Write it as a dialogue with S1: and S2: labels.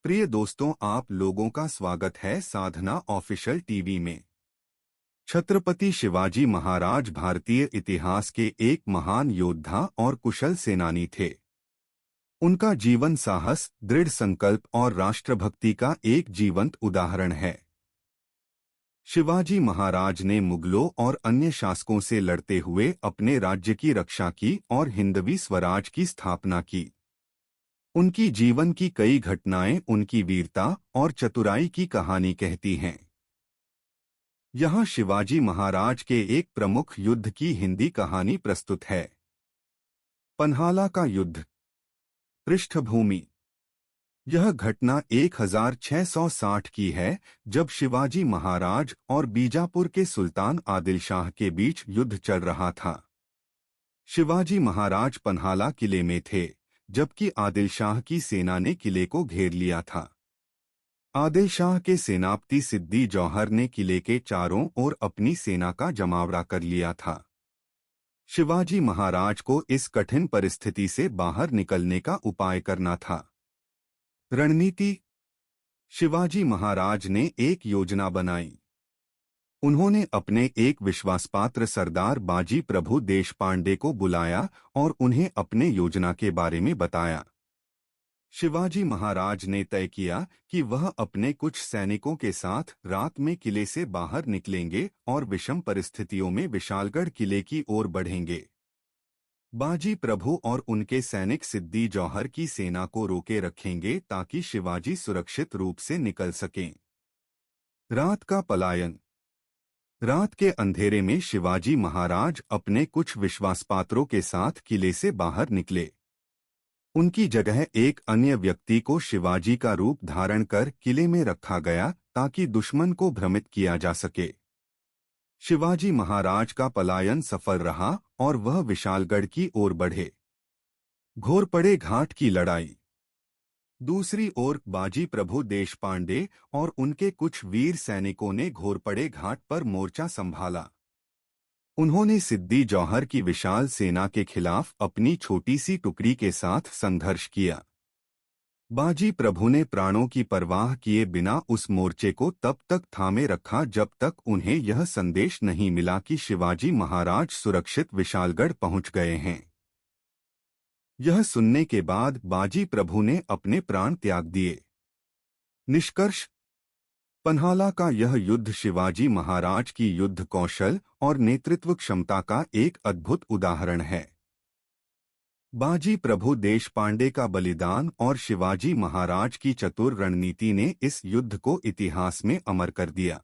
S1: प्रिय दोस्तों, आप लोगों का स्वागत है साधना ऑफिशियल टीवी में। छत्रपति शिवाजी महाराज भारतीय इतिहास के एक महान योद्धा और कुशल सेनानी थे। उनका जीवन साहस, दृढ़ संकल्प और राष्ट्रभक्ति का एक जीवंत उदाहरण है। शिवाजी महाराज ने मुगलों और अन्य शासकों से लड़ते हुए अपने राज्य की रक्षा की और हिंदवी स्वराज की स्थापना की। उनकी जीवन की कई घटनाएं उनकी वीरता और चतुराई की कहानी कहती हैं। यहाँ शिवाजी महाराज के एक प्रमुख युद्ध की हिंदी कहानी प्रस्तुत है। पन्हाला का युद्ध। पृष्ठभूमि। यह घटना 1660 की है, जब शिवाजी महाराज और बीजापुर के सुल्तान आदिल शाह के बीच युद्ध चल रहा था। शिवाजी महाराज पन्हाला किले में थे, जबकि आदिल शाह की सेना ने किले को घेर लिया था। आदिल शाह के सेनापति सिद्दी जौहर ने किले के चारों ओर अपनी सेना का जमावड़ा कर लिया था। शिवाजी महाराज को इस कठिन परिस्थिति से बाहर निकलने का उपाय करना था। रणनीति। शिवाजी महाराज ने एक योजना बनाई। उन्होंने अपने एक विश्वासपात्र सरदार बाजी प्रभु देशपांडे को बुलाया और उन्हें अपने योजना के बारे में बताया। शिवाजी महाराज ने तय किया कि वह अपने कुछ सैनिकों के साथ रात में किले से बाहर निकलेंगे और विषम परिस्थितियों में विशालगढ़ किले की ओर बढ़ेंगे। बाजी प्रभु और उनके सैनिक सिद्दी जौहर की सेना को रोके रखेंगे ताकि शिवाजी सुरक्षित रूप से निकल सकें। रात का पलायन। रात के अंधेरे में शिवाजी महाराज अपने कुछ विश्वासपात्रों के साथ किले से बाहर निकले। उनकी जगह एक अन्य व्यक्ति को शिवाजी का रूप धारण कर किले में रखा गया ताकि दुश्मन को भ्रमित किया जा सके। शिवाजी महाराज का पलायन सफल रहा और वह विशालगढ़ की ओर बढ़े। घोरपड़े घाट की लड़ाई। दूसरी ओर बाजी प्रभु देशपांडे और उनके कुछ वीर सैनिकों ने घोरपड़े घाट पर मोर्चा संभाला। उन्होंने सिद्दी जौहर की विशाल सेना के खिलाफ अपनी छोटी सी टुकड़ी के साथ संघर्ष किया। बाजी प्रभु ने प्राणों की परवाह किए बिना उस मोर्चे को तब तक थामे रखा जब तक उन्हें यह संदेश नहीं मिला कि शिवाजी महाराज सुरक्षित विशालगढ़ पहुंच गए हैं। यह सुनने के बाद बाजी प्रभु ने अपने प्राण त्याग दिए। निष्कर्ष। पन्हाला का यह युद्ध शिवाजी महाराज की युद्ध कौशल और नेतृत्व क्षमता का एक अद्भुत उदाहरण है। बाजी प्रभु देशपांडे का बलिदान और शिवाजी महाराज की चतुर रणनीति ने इस युद्ध को इतिहास में अमर कर दिया।